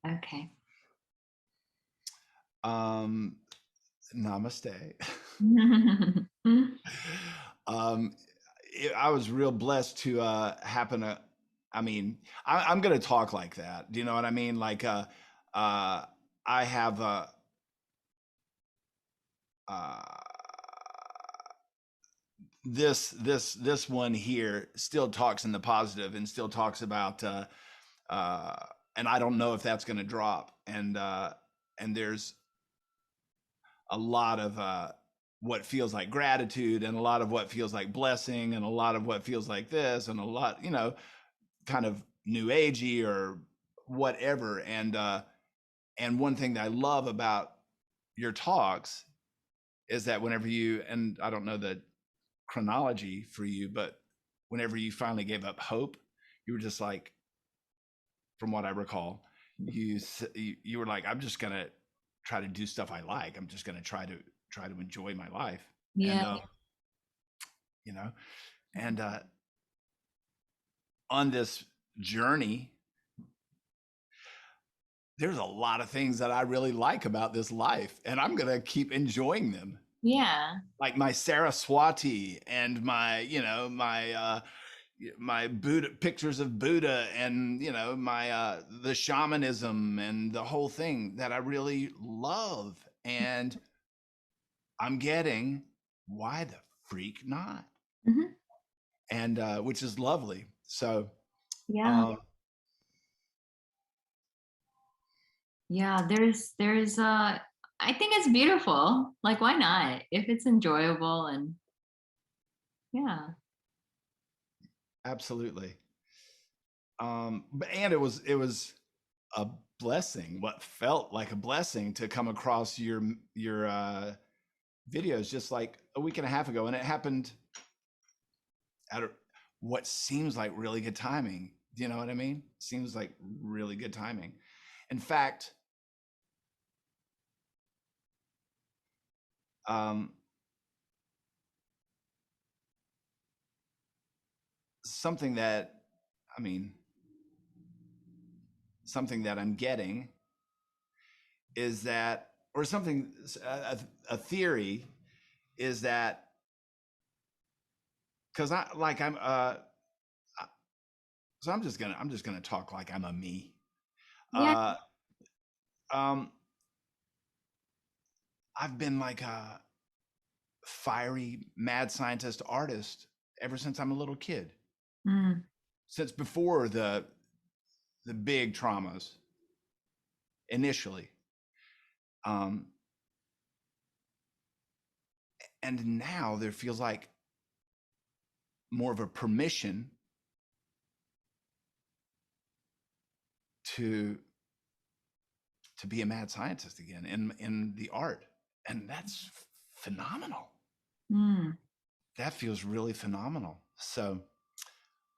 Okay. Namaste. um, I was real blessed to happen to. I mean, I'm going to talk like that. Do you know what I mean? Like, uh, I have uh, this one here still talks in the positive and still talks about uh, and I don't know if that's going to drop. And there's a lot of what feels like gratitude and a lot of what feels like blessing and a lot of what feels like this and a lot, kind of new agey or whatever. And one thing that I love about your talks is that whenever you, and I don't know the chronology for you, but whenever you finally gave up hope, you were just like, from what I recall, you were like, I'm just gonna try to do stuff I like. I'm just gonna try to enjoy my life, and Yeah. you know, and on this journey, there's a lot of things that I really like about this life, and I'm gonna keep enjoying them. Yeah. Like my Saraswati and my Buddha pictures of Buddha and my the shamanism and the whole thing that I really love. And I'm getting, why the freak not? Hmm. And which is lovely. So Yeah. um Yeah. I think it's beautiful. Like, why not? If it's enjoyable and yeah. absolutely. But and it was a blessing, what felt like a blessing to come across your videos just like a week and a half ago, and it happened at what seems like really good timing. Do you know what I mean? Seems like really good timing. In fact, um, something that I mean, something that I'm getting is that, or something, a theory is that because I like so I'm just gonna talk like I'm a me. Yeah. Uh, um, I've been like a fiery mad scientist artist ever since I'm a little kid, Mm. since before the big traumas initially. Um, and now there feels like more of a permission to be a mad scientist again in the art, and that's phenomenal. Mm. That feels really phenomenal. So,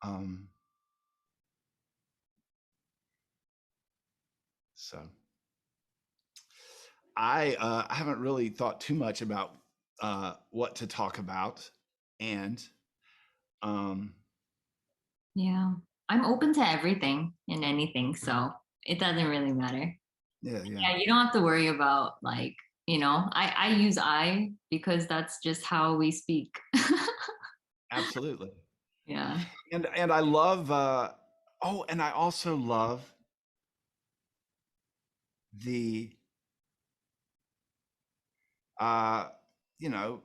um, so I haven't really thought too much about what to talk about, and um, Yeah. I'm open to everything and anything, so it doesn't really matter. yeah, yeah, Yeah, you don't have to worry about like, I use I because that's just how we speak. absolutely. Yeah. And I love oh, and I also love the uh you know,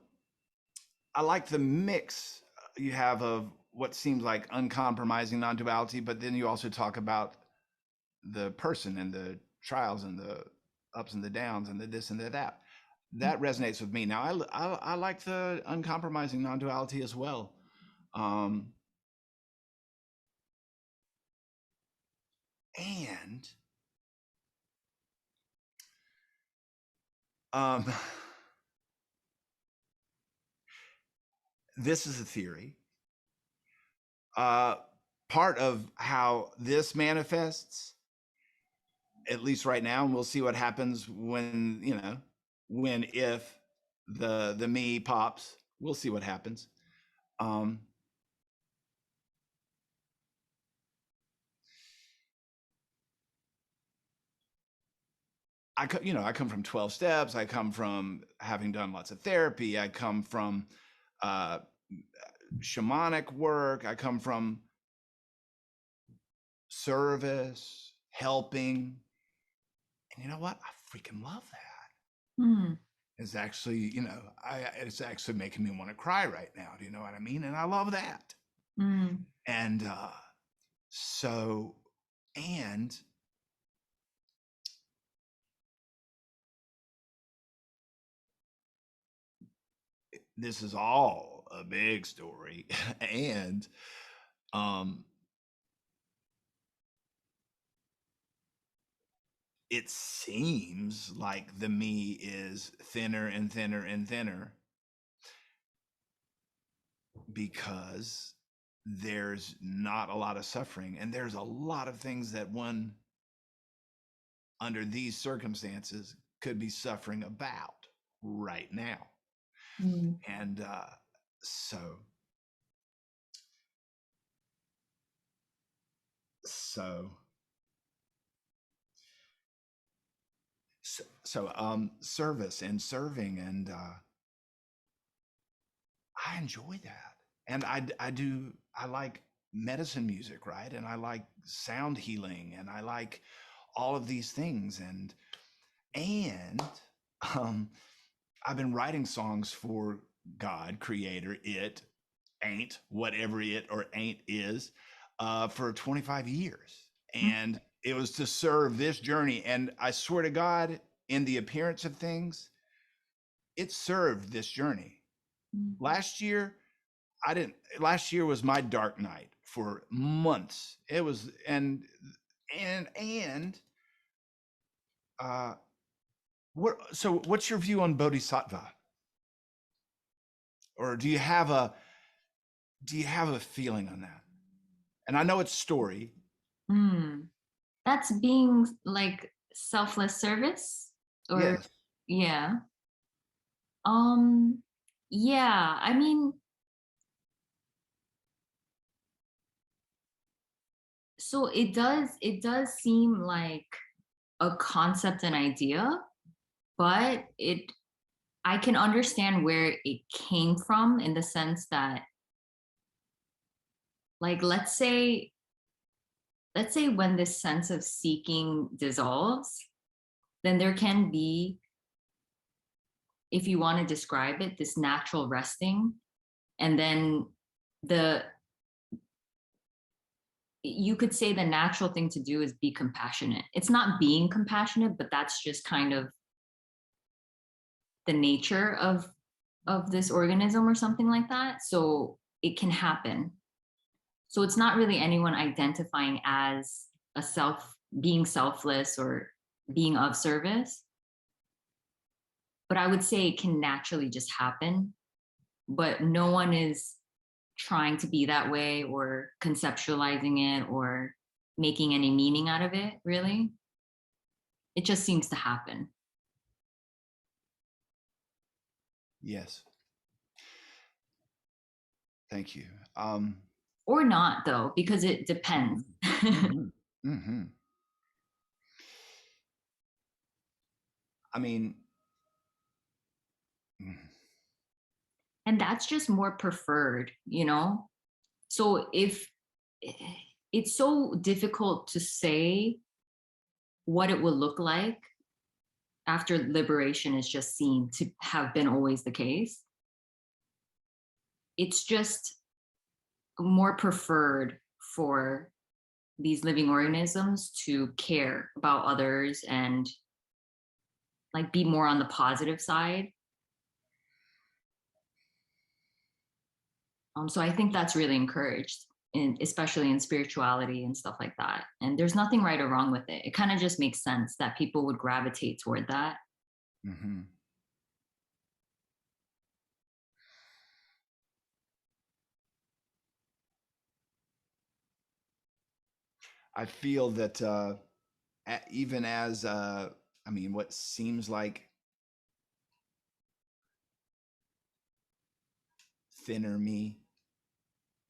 I like the mix you have of what seems like uncompromising non-duality, but then you also talk about the person and the trials and the ups and the downs and the this and the that. That resonates with me. Now I like the uncompromising non-duality as well. Um and um this is a theory. Uh Part of how this manifests, at least right now, and we'll see what happens when, when if the me pops. We'll see what happens. Um, I come from 12 steps. I come from having done lots of therapy. I come from uh, shamanic work. I come from service, helping. And you know what? I freaking love that. Mm, It's actually, it's actually making me want to cry right now. Do you know what I mean? And I love that. mm, And so, and this is all a big story. And um, it seems like the me is thinner and thinner and thinner because there's not a lot of suffering. And there's a lot of things that one, under these circumstances, could be suffering about right now. mm. And so, so, service and serving, and I enjoy that. And I like medicine music, right? And I like sound healing, and I like all of these things. And um, I've been writing songs for God, Creator, it, ain't, whatever it or ain't is, for 25 years. Mm, And it was to serve this journey. And I swear to God, in the appearance of things, it served this journey. mm, Last year, last year was my dark night for months. It was, and, uh, what's your view on Bodhisattva? Or do you have a feeling on that? And I know it's story. mm. That's being like selfless service, or Yes. yeah. Um, yeah, I mean, so it does seem like a concept and idea, but it I can understand where it came from, in the sense that, like, let's say when this sense of seeking dissolves, then there can be, if you want to describe it, this natural resting. And then the you could say the natural thing to do is be compassionate. It's not being compassionate, but that's just kind of the nature of this organism or something like that. So it can happen. So it's not really anyone identifying as a self, being selfless or being of service, but I would say it can naturally just happen. But no one is trying to be that way or conceptualizing it or making any meaning out of it, really. It just seems to happen. Yes. Thank you. Or not, though, because it depends. Mhm. Mhm. Mhm. I mean, mm, And that's just more preferred, you know? So if it's so difficult to say what it will look like after liberation is just seen to have been always the case, it's just more preferred for these living organisms to care about others and like be more on the positive side. So I think that's really encouraged, especially in spirituality and stuff like that. And there's nothing right or wrong with it. It kind of just makes sense that people would gravitate toward that. mhm. I feel that even as I mean, what seems like thinner me,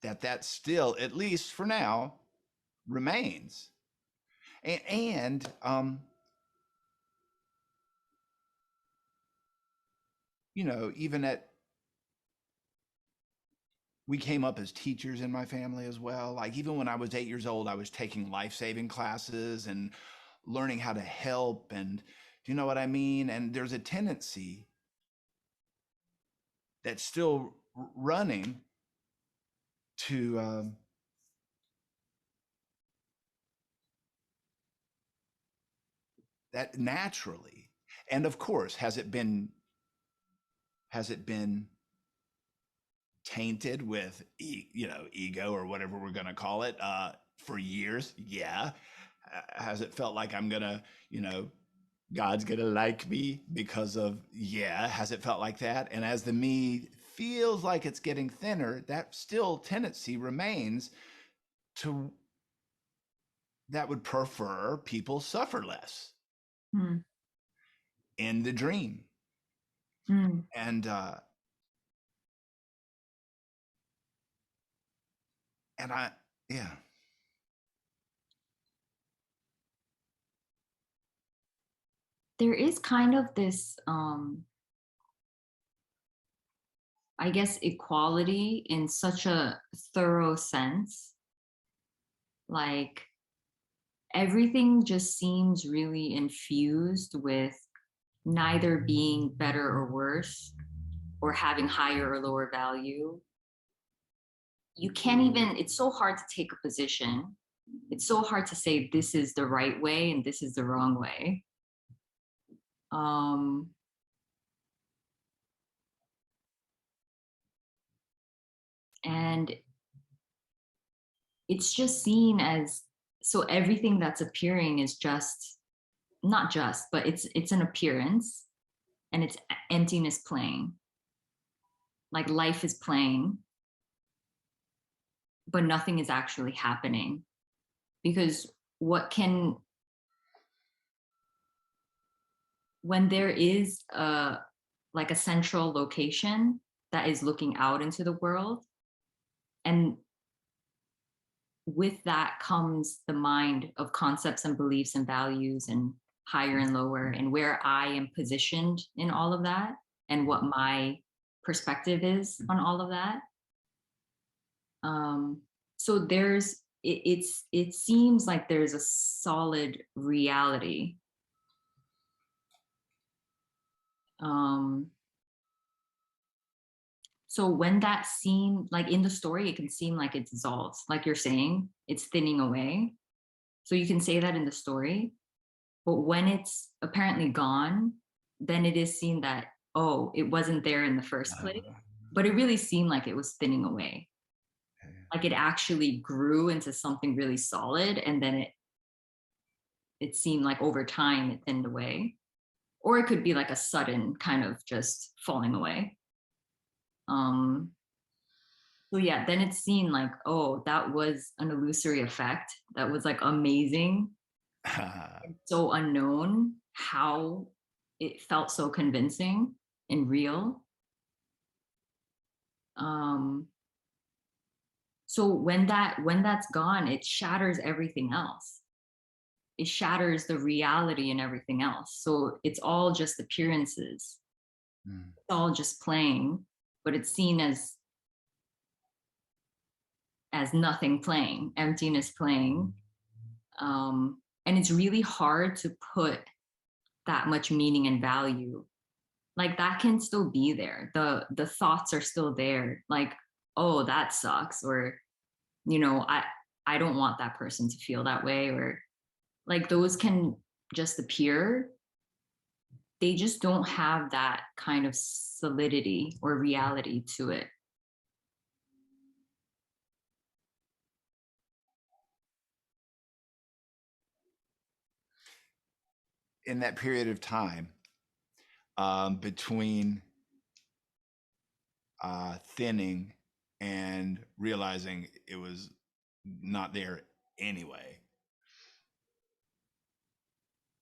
that still, at least for now, remains. And even we came up as teachers in my family as well. Like even when I was 8 years old, I was taking life-saving classes and learning how to help. And do you know what I mean? And there's a tendency that's still running to that naturally. And of course, has it been tainted with ego or whatever we're going to call it for years? Yeah. Has it felt like I'm gonna, God's gonna like me because of, yeah, has it felt like that? And as the me feels like it's getting thinner, that still tendency remains to that would prefer people suffer less Hmm. in the dream. Hmm. And I, yeah. There is kind of this, I guess, equality in such a thorough sense. Like everything just seems really infused with neither being better or worse or having higher or lower value. You can't even, it's so hard to take a position. It's so hard to say this is the right way and this is the wrong way. Um, and it's just seen as, so everything that's appearing is just, not just, but it's an appearance, and it's emptiness playing. Like life is playing, but nothing is actually happening. Because what can, when there is a, like a central location that is looking out into the world, and with that comes the mind of concepts and beliefs and values and higher and lower, and where I am positioned in all of that, and what my perspective is on all of that. um so it seems like there's a solid reality. um so when that seem like in the story, it can seem like it dissolves, like you're saying, it's thinning away. So you can say that in the story, but when it's apparently gone, then it is seen that, oh, it wasn't there in the first place, but it really seemed like it was thinning away. Like it actually grew into something really solid, and then it seemed like over time it thinned away. Or it could be like a sudden kind of just falling away. um so yeah, then it's seen like, oh, that was an illusory effect that was like amazing, so unknown, how it felt so convincing and real. um so when that's gone, it shatters everything else. It shatters the reality and everything else, so it's all just appearances. Mm. It's all just playing, but it's seen as nothing playing, emptiness playing. And it's really hard to put that much meaning and value. Like that can still be there, the thoughts are still there, like, oh, that sucks, or I don't want that person to feel that way, or like those can just appear. They just don't have that kind of solidity or reality to it. In that period of time between thinning and realizing it was not there anyway,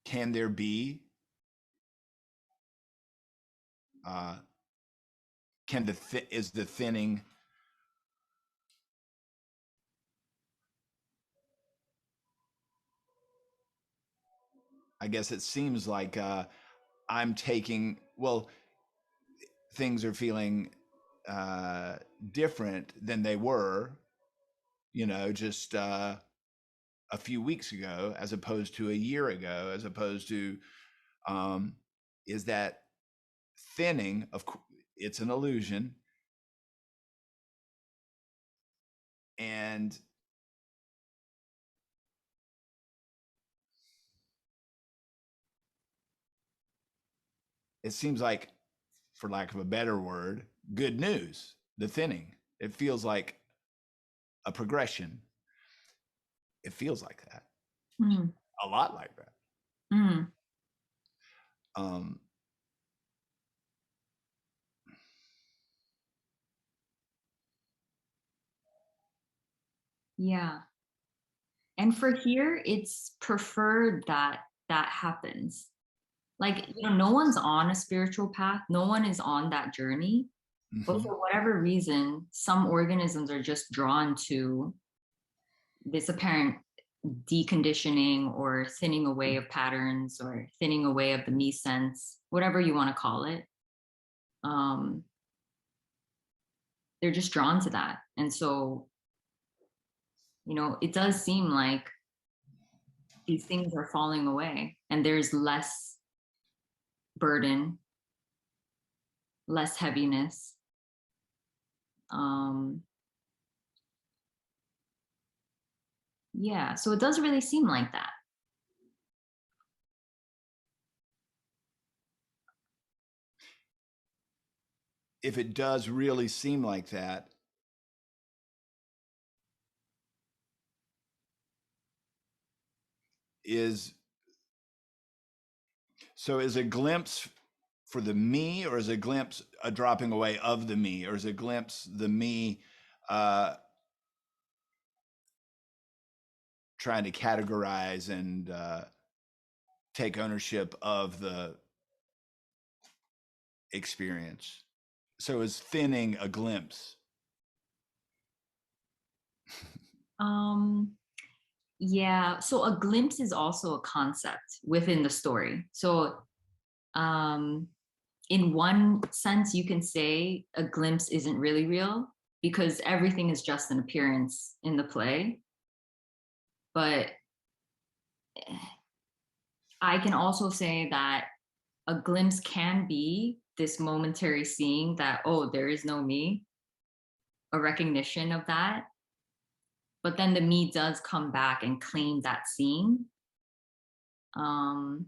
can there be uh, is the thinning, I guess it seems like I'm taking, well, things are feeling different than they were, just a few weeks ago, as opposed to a year ago, as opposed to um, is that thinning of it's an illusion, and it seems like, for lack of a better word, good news. The thinning, it feels like a progression. It feels like that, Mm, a lot like that. mm, um yeah. And for here, it's preferred that that happens. Like, no one's on a spiritual path, no one is on that journey. But mhm. for whatever reason, some organisms are just drawn to this apparent deconditioning or thinning away of patterns or thinning away of the me sense, whatever you want to call it. Um, they're just drawn to that. And so, it does seem like these things are falling away and there's less burden, less heaviness. Um, yeah, so it does really seem like that. If it does really seem like that, is is a glimpse for the me, or is a glimpse a dropping away of the me, or is a glimpse the me uh trying to categorize and take ownership of the experience? So is thinning a glimpse? Um, yeah, so a glimpse is also a concept within the story. So, um, in one sense, you can say a glimpse isn't really real because everything is just an appearance in the play. But I can also say that a glimpse can be this momentary seeing that, oh, there is no me, a recognition of that. But then the me does come back and claim that seeing. Um,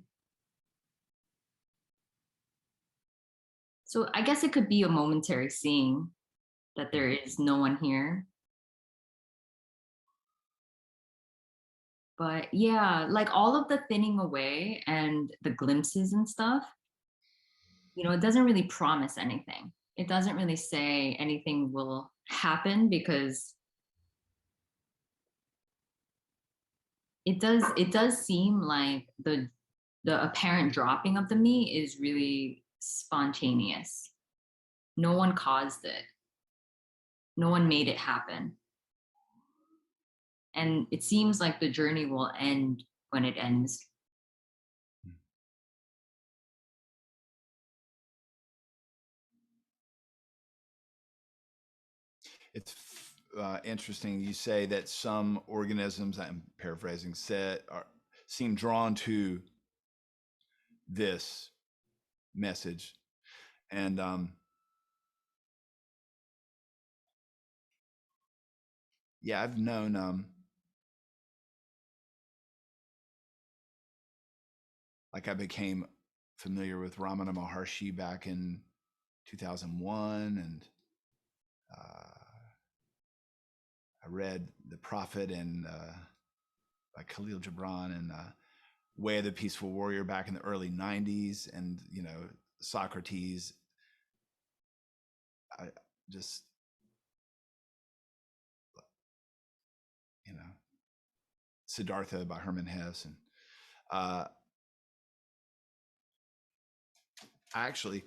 so I guess it could be a momentary seeing that there is no one here. But yeah, like all of the thinning away and the glimpses and stuff, it doesn't really promise anything. It doesn't really say anything will happen because it does seem like the apparent dropping of the me is really spontaneous. No one caused it. No one made it happen. And it seems like the journey will end when it ends. It's interesting you say that some organisms, I'm paraphrasing, seem drawn to this message. And yeah, I've known like I became familiar with Ramana Maharshi back in 2001, and I read The Prophet and by Khalil Gibran, and Way of the Peaceful Warrior back in the early 90s, and Socrates. I just you know Siddhartha by Hermann Hesse, and uh, I actually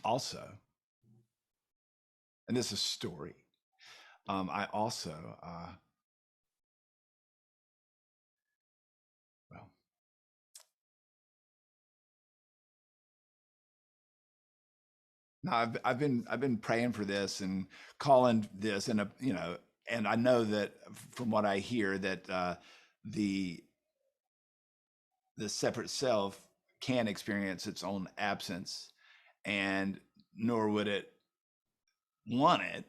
also, and this is a story. I also, well, No, I've been praying for this and calling this, and you know, and I know that from what I hear that the the separate self can experience its own absence, and nor would it want it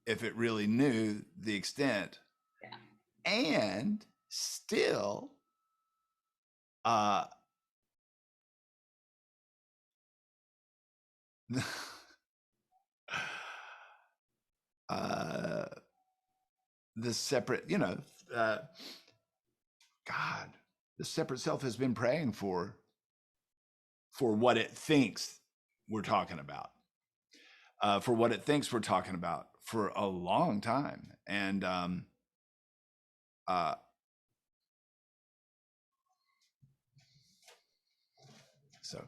if it really knew the extent, Yeah. and still uh uh the separate, you know, uh God, the separate self has been praying for what it thinks we're talking about, for what it thinks we're talking about for a long time. And uh, so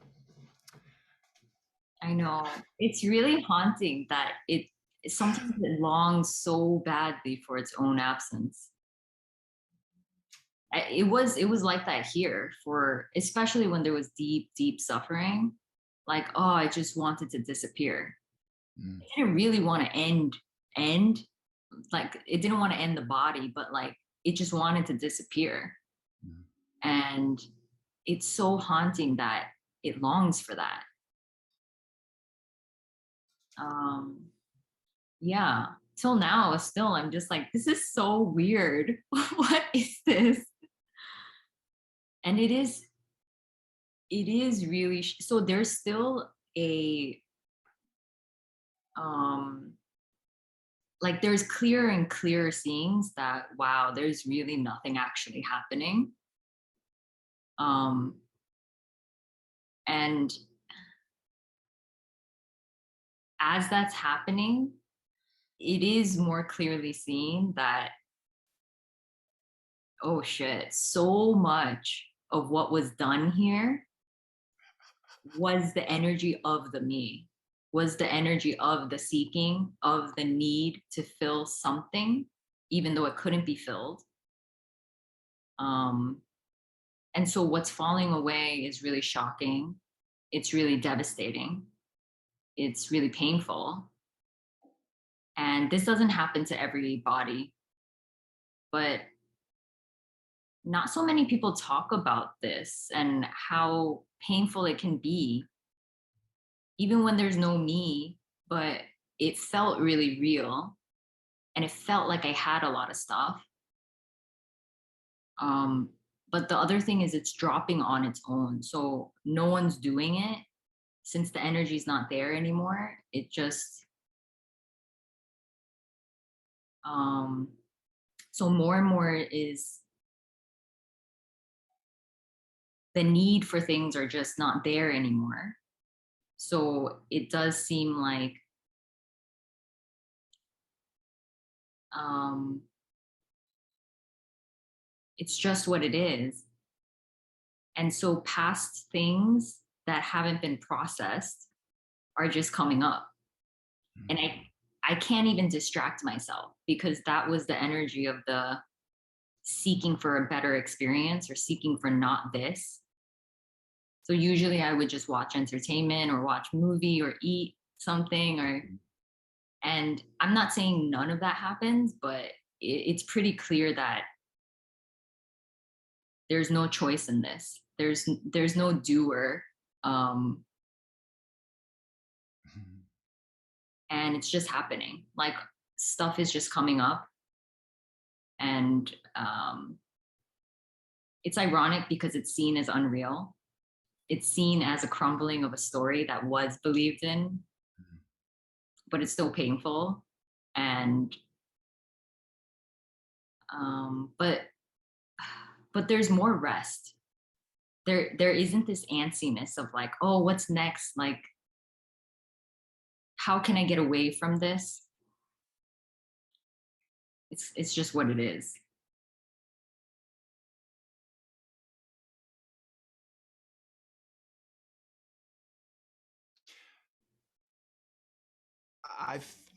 I know. It's really haunting that it sometimes it longs so badly for its own absence. It was like that here for especially when there was deep, deep suffering. Like, oh, I just wanted to disappear. mm, It didn't really want to end. Like it didn't want to end the body, but like it just wanted to disappear. mm. And it's so haunting that it longs for that. Um, yeah. Till now, still, I'm just like, this is so weird. What is this? And it is really, so there's still a, um, like there's clearer and clearer seeings that, wow, there's really nothing actually happening. Um, and as that's happening, it is more clearly seen that, oh shit, so much of what was done here was the energy of the me, was the energy of the seeking, of the need to fill something, even though it couldn't be filled. Um, and so what's falling away is really shocking. It's really devastating. It's really painful. And this doesn't happen to everybody, but not so many people talk about this and how painful it can be, even when there's no me, but it felt really real and it felt like I had a lot of stuff. Um, but the other thing is it's dropping on its own. So no one's doing it since the energy's not there anymore. It just, um, so more and more is the need for things are just not there anymore. So it does seem like, um, it's just what it is. And so past things that haven't been processed are just coming up. And I can't even distract myself because that was the energy of the seeking for a better experience or seeking for not this. So usually I would just watch entertainment or watch a movie or eat something or, and I'm not saying none of that happens, but it's pretty clear that there's no choice in this. There's no doer. Um, and it's just happening. Like stuff is just coming up, and it's ironic because it's seen as unreal. It's seen as a crumbling of a story that was believed in, but it's still painful. And but there's more rest. There isn't this antsiness of like, oh, what's next? Like, how can I get away from this? It's just what it is.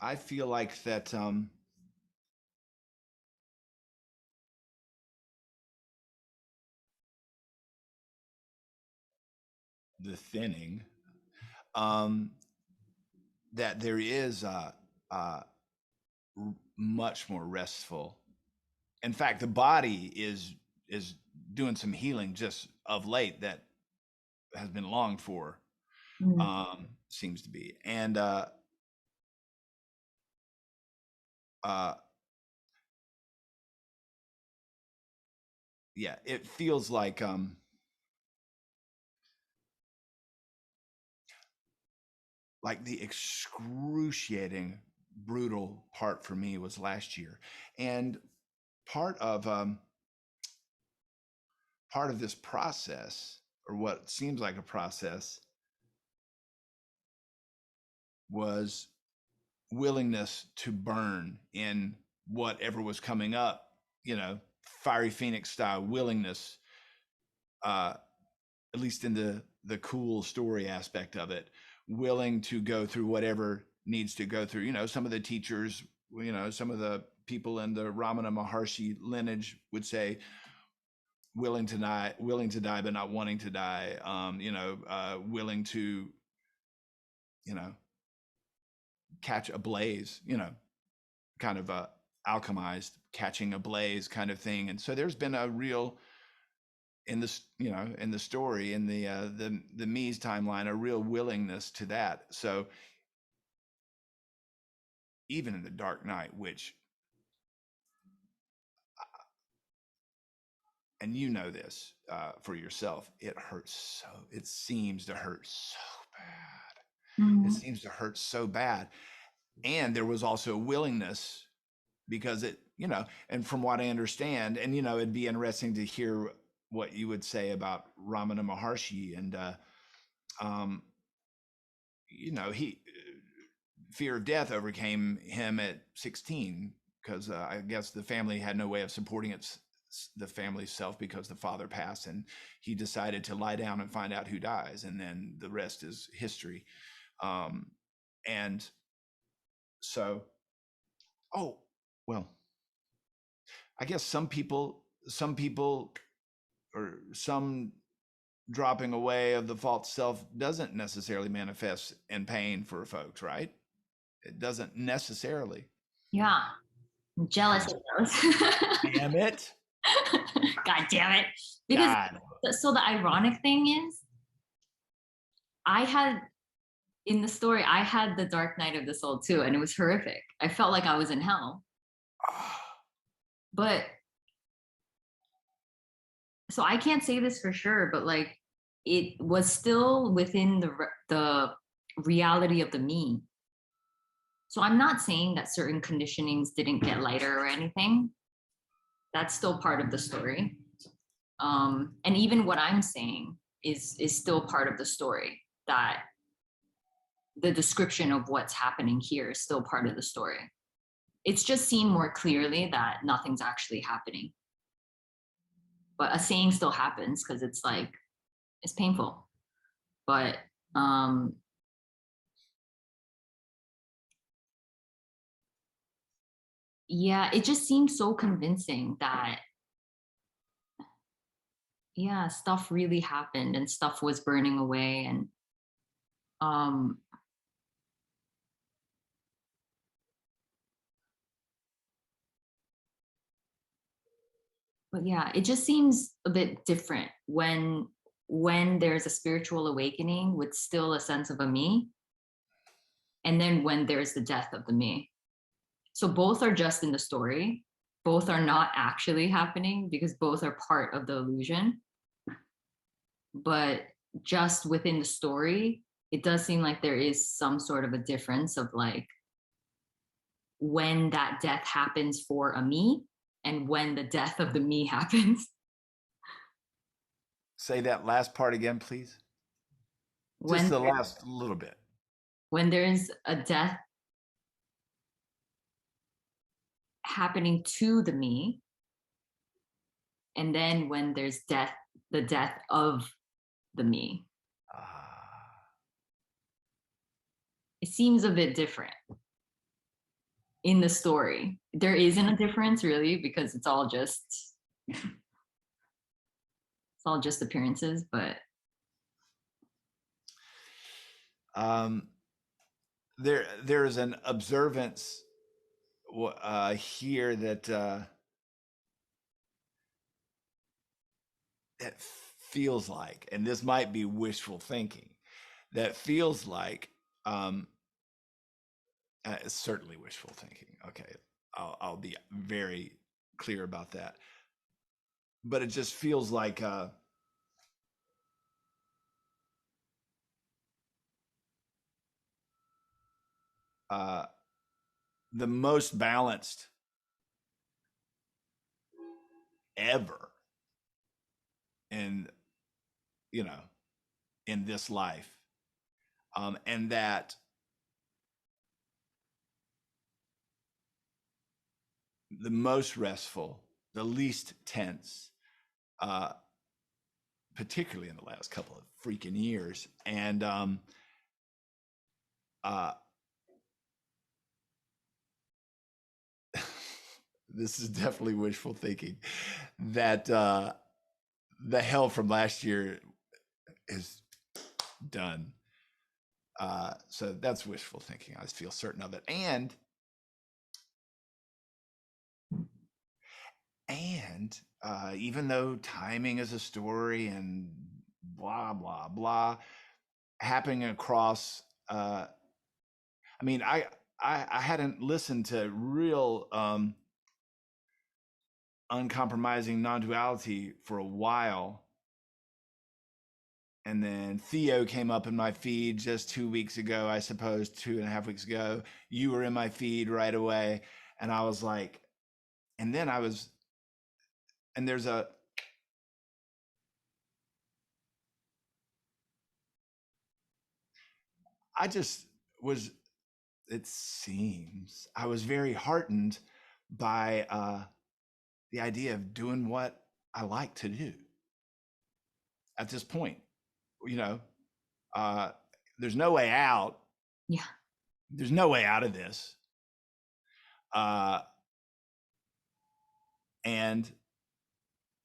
I feel like that the thinning, um, that there is much more restful. In fact, the body is doing some healing just of late that has been longed for. Seems to be. And yeah, it feels like the excruciating brutal part for me was last year. And part of this process, or what seems like a process, was willingness to burn in whatever was coming up, fiery phoenix style willingness, at least in the cool story aspect of it, willing to go through whatever needs to go through. Some of the teachers, some of the people in the Ramana Maharshi lineage would say willing to die, but not wanting to die. Willing to, catch a blaze, kind of alchemized catching a blaze kind of thing. And so there's been a real, in this, in the story, in the Mies timeline, a real willingness to that. So even in the dark night, which, and this for yourself, it seems to hurt so bad. It seems to hurt so bad. And there was also a willingness, because it, and from what I understand, and, it'd be interesting to hear what you would say about Ramana Maharshi. And, he, fear of death overcame him at 16, because I guess the family had no way of supporting the family's self, because the father passed, and he decided to lie down and find out who dies. And then the rest is history. And so, I guess some people, or some dropping away of the false self doesn't necessarily manifest in pain for folks, right? It doesn't necessarily. Yeah. I'm jealous of those. Damn it. God damn it. Because so the ironic thing is, in the story, I had the dark night of the soul too, and it was horrific. I felt like I was in hell. But so I can't say this for sure, but like, it was still within the reality of the me. So I'm not saying that certain conditionings didn't get lighter or anything. That's still part of the story. And even what I'm saying is still part of the story, that the description of what's happening here is still part of the story. It's just seen more clearly that nothing's actually happening. But a saying still happens, because it's like, it's painful. But yeah, it just seems so convincing that, yeah, stuff really happened and stuff was burning away. And but yeah, it just seems a bit different when there's a spiritual awakening with still a sense of a me, and then when there's the death of the me. So both are just in the story. Both are not actually happening, because both are part of the illusion. But just within the story, it does seem like there is some sort of a difference of like, when that death happens for a me and when the death of the me happens. Say that last part again, please. Just the last little bit. When there's a death happening to the me, and then when there's the death of the me. It seems a bit different in the story. There isn't a difference really, because it's all just appearances. But there's an observance here that that feels like, and this might be wishful thinking, that feels like it's certainly wishful thinking. Okay, I'll be very clear about that. But it just feels like the most balanced ever in, you know, in this life, and that the most restful, the least tense, particularly in the last couple of freaking years. And this is definitely wishful thinking, that the hell from last year is done. So that's wishful thinking. I feel certain of it. And even though timing is a story and blah blah blah happening across, I mean, I hadn't listened to real uncompromising non-duality for a while, and then Theo came up in my feed just 2 weeks ago, I suppose 2.5 weeks ago. You were in my feed right away, and I was like, and then I was, and there's a, I just was, it seems, I was very heartened by the idea of doing what I like to do at this point. You know, there's no way out. Yeah. There's no way out of this. And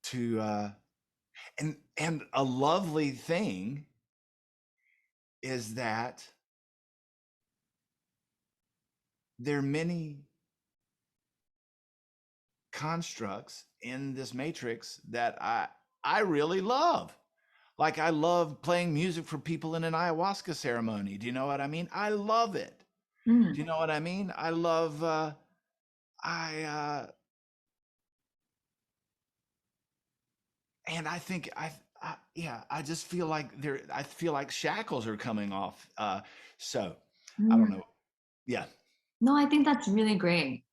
to and a lovely thing is that there are many constructs in this matrix that I really love. Like, I love playing music for people in an ayahuasca ceremony. Do you know what I mean? I love it. Do you know what I mean? I love and I think yeah, I just feel like I feel like shackles are coming off. So I don't know. Yeah. No, I think that's really great,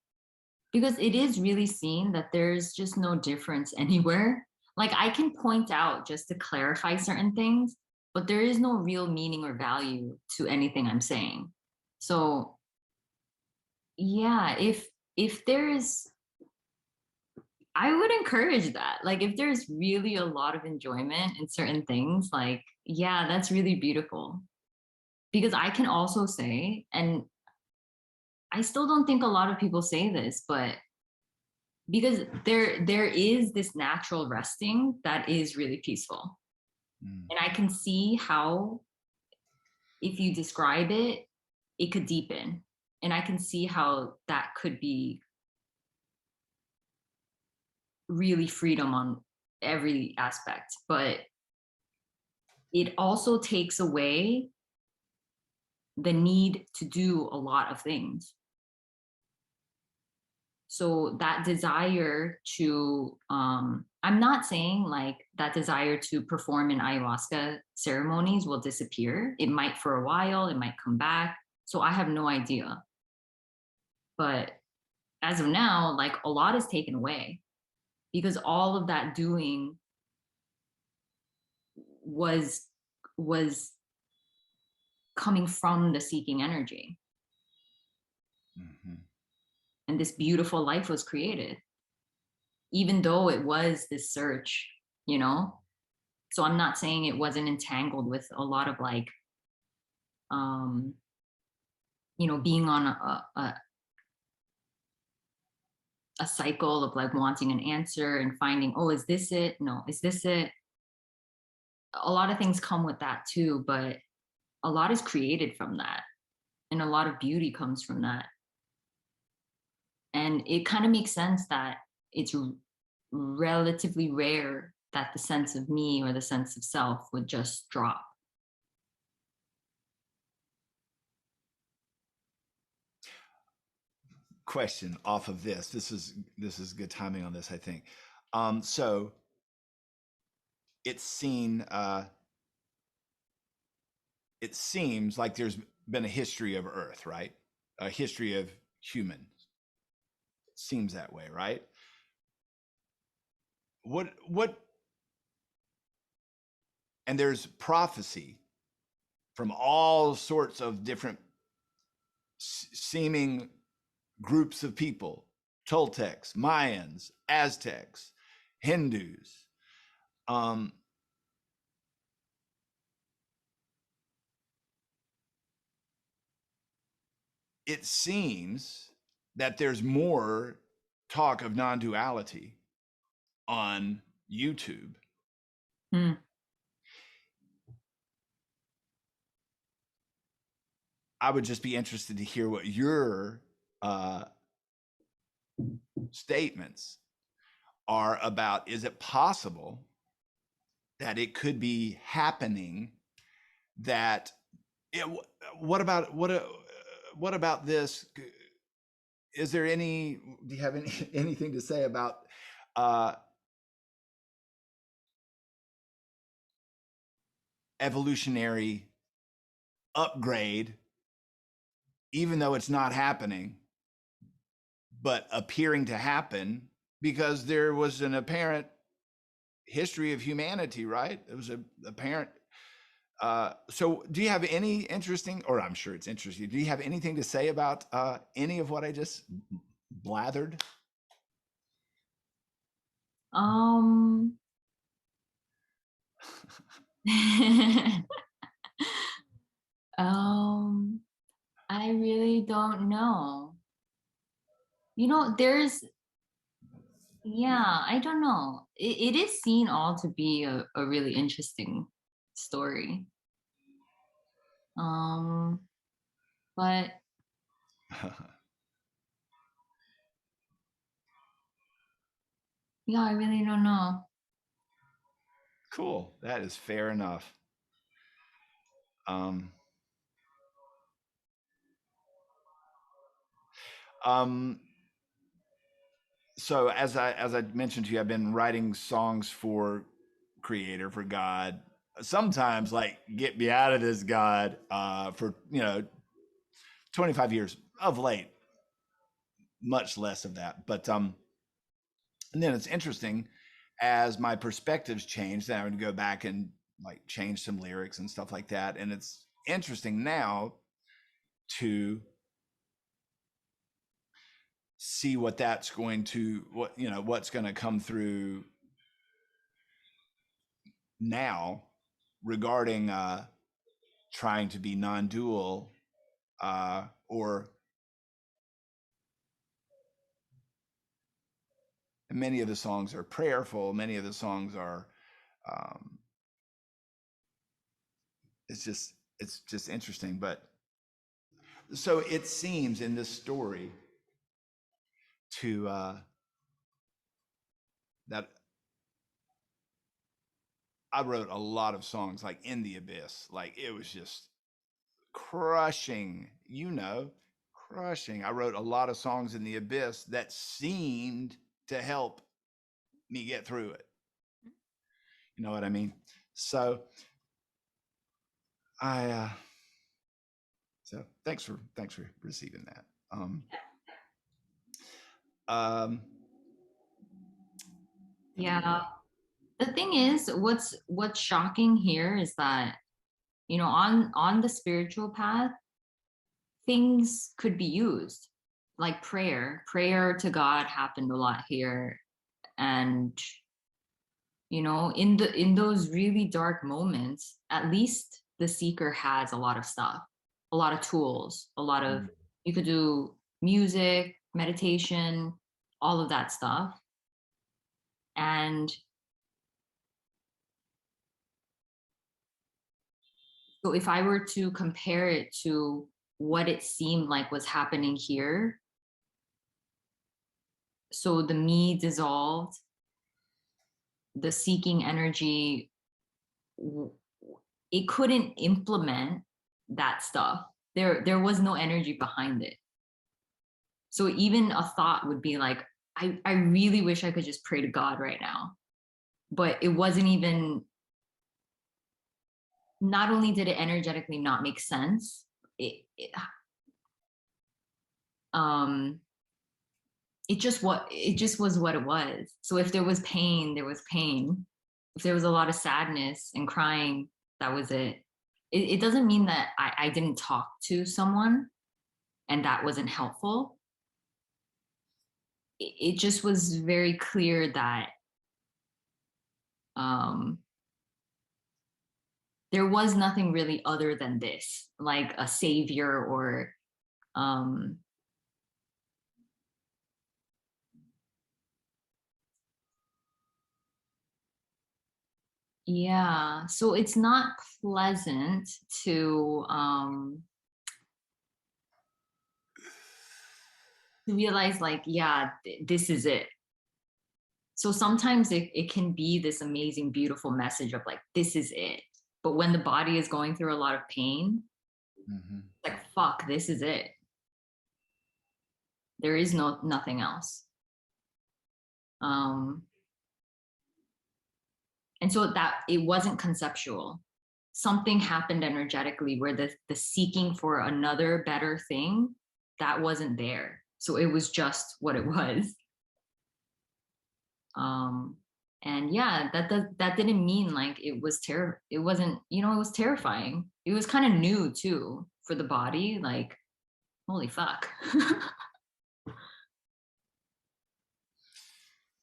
because it is really seen that there's just no difference anywhere. Like, I can point out just to clarify certain things, but there is no real meaning or value to anything I'm saying. So yeah, if there's, I would encourage that. Like, if there's really a lot of enjoyment in certain things, like, yeah, that's really beautiful. Because I can also say, and I still don't think a lot of people say this, but because there is this natural resting that is really peaceful. And I can see how, if you describe it, it could deepen. And I can see how that could be really freedom on every aspect. But it also takes away the need to do a lot of things. So that desire to, I'm not saying like that desire to perform in ayahuasca ceremonies will disappear. It might for a while, it might come back. So I have no idea. But as of now, like, a lot is taken away, because all of that doing was was coming from the seeking energy. And this beautiful life was created, even though it was this search, you know? So I'm not saying it wasn't entangled with a lot of like, um, being on a cycle of like wanting an answer and finding, oh, is this it? No, is this it? A lot of things come with that too, but a lot is created from that. and a lot of beauty comes from that. And it kind of makes sense that it's relatively rare that the sense of me or the sense of self would just drop. Question off of this. This is good timing on this, I think. So it's seen. It seems like there's been a history of Earth, right? A history of humans. It seems that way, right? What? And there's prophecy from all sorts of different seeming groups of people: Toltecs, Mayans, Aztecs, Hindus. It seems that there's more talk of non-duality on YouTube. Hmm. I would just be interested to hear what your statements are about. Is it possible that it could be happening? That what about this? Is there any? Do you have anything to say about evolutionary upgrade, even though it's not happening, but appearing to happen because there was an apparent history of humanity, right? It was an apparent. So do you have any interesting, or I'm sure it's interesting, do you have anything to say about any of what I just blathered? Um, um, I really don't know. You know, yeah, I don't know. It is seen all to be a really interesting story. Um, but yeah, I really don't know. Cool. That is fair enough. Um, um, so as I mentioned to you, I've been writing songs for Creator, for God. Sometimes like get me out of this, God, for 25 years. Of late, much less of that. But and then it's interesting as my perspectives change, then I would go back and like change some lyrics and stuff like that. And it's interesting now to see what that's going to what's going to come through now regarding trying to be non-dual, or many of the songs are prayerful, many of the songs are um, it's just interesting. But so it seems in this story to that I wrote a lot of songs like in the abyss, like it was just crushing, crushing. I wrote a lot of songs in the abyss that seemed to help me get through it. You know what I mean? So I so thanks for receiving that. Um Yeah. The thing is, what's shocking here is that, you know, on the spiritual path, things could be used. Like prayer to God happened a lot here. And you know, in those really dark moments, at least the seeker has a lot of stuff, a lot of tools, a lot of, you could do music, meditation, all of that stuff. And so if I were to compare it to what it seemed like was happening here. So the me dissolved, the seeking energy, it couldn't implement that stuff. There was no energy behind it. So even a thought would be like, I really wish I could just pray to God right now. But it wasn't even, not only did it energetically not make sense, um it just was what it was. So if there was pain, there was pain. If there was a lot of sadness and crying, that was it. It doesn't mean that I didn't talk to someone and that wasn't helpful. It just was very clear that um there was nothing really other than this, like a savior or um yeah, so it's not pleasant to realize like, yeah, this is it. So sometimes it can be this amazing, beautiful message of like, this is it. But when the body is going through a lot of pain, Mm-hmm. like, fuck, this is it. There is nothing else. Um, and so that it wasn't conceptual. Something happened energetically where the seeking for another better thing, that wasn't there. So it was just what it was. Um, and yeah, that didn't mean like it was it wasn't, you know, it was terrifying. It was kind of new too for the body, like, holy fuck.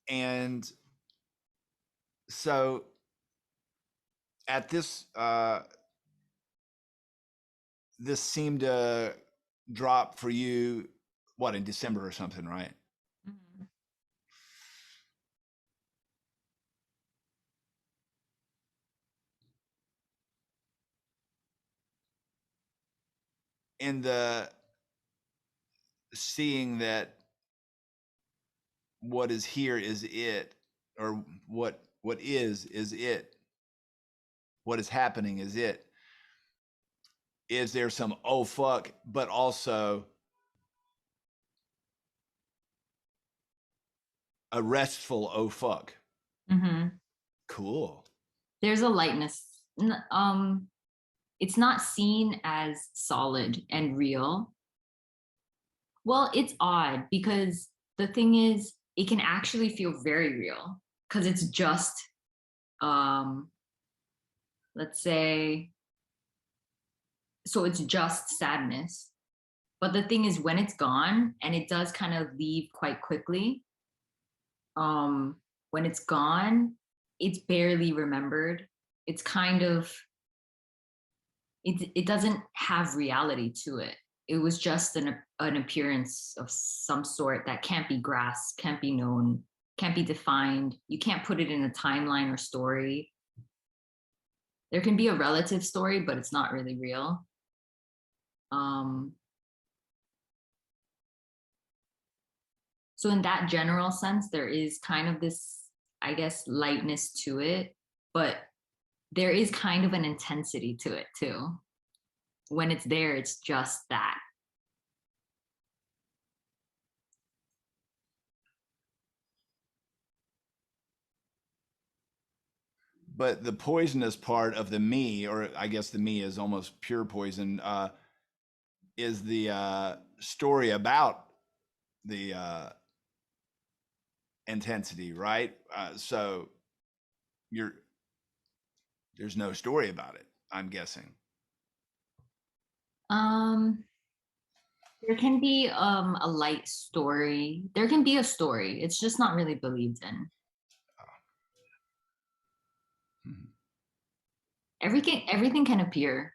And so at this, this seemed to drop for you, what, in December or something, right? Mhm. In the seeing that what is here is it, or what is it, what is happening is it. Is there some oh fuck, but also a restful oh fuck? Mhm. Cool. There's a lightness. It's not seen as solid and real. Well, it's odd because the thing is, it can actually feel very real because it's just, um, let's say, so it's just sadness. But the thing is, when it's gone, and it does kind of leave quite quickly, um, when it's gone, it's barely remembered. It's kind of, it doesn't have reality to it. It was just an appearance of some sort that can't be grasped, can't be known, can't be defined. You can't put it in a timeline or story. There can be a relative story, but it's not really real. Um, so in that general sense, there is kind of this, I guess, lightness to it, but there is kind of an intensity to it too. When it's there, it's just that. But the poisonous part of the me, or I guess the me is almost pure poison, is the story about the intensity, right? So you're there's no story about it, I'm guessing. Um, there can be a light story. There can be a story. It's just not really believed in. Mhm. Everything can appear,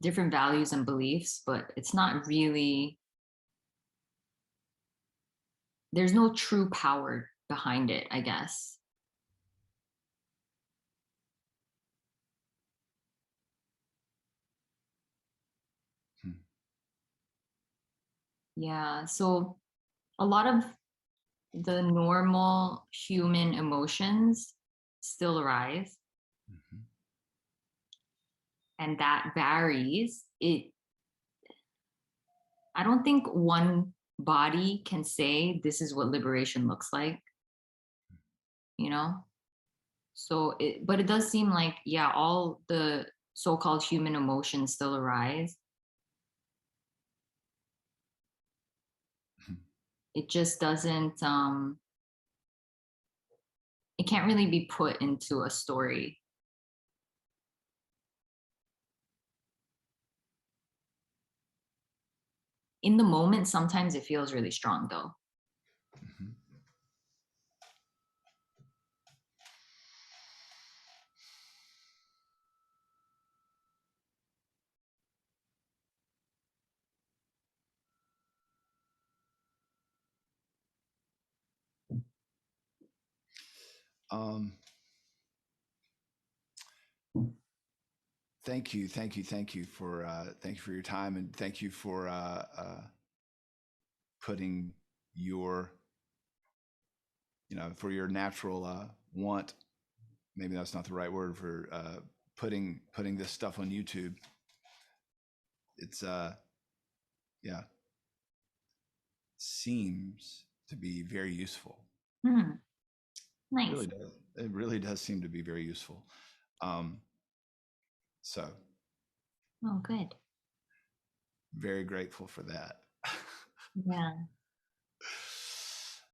different values and beliefs, but it's not really, there's no true power behind it, I guess. Hmm. Yeah. So a lot of the normal human emotions still arise, Mhm. and that varies. I don't think one body can say this is what liberation looks like, you know? But it does seem like, yeah, all the so-called human emotions still arise. Mhm. It just doesn't, it can't really be put into a story. In the moment, sometimes it feels really strong though. Mhm. Um, thank you for your time, and thank you for putting your, for your natural want. Maybe that's not the right word for putting this stuff on YouTube. It's yeah, seems to be very useful. Hmm, It really nice. does. It really does seem to be very useful. Um, so Oh, good. very grateful for that. Yeah.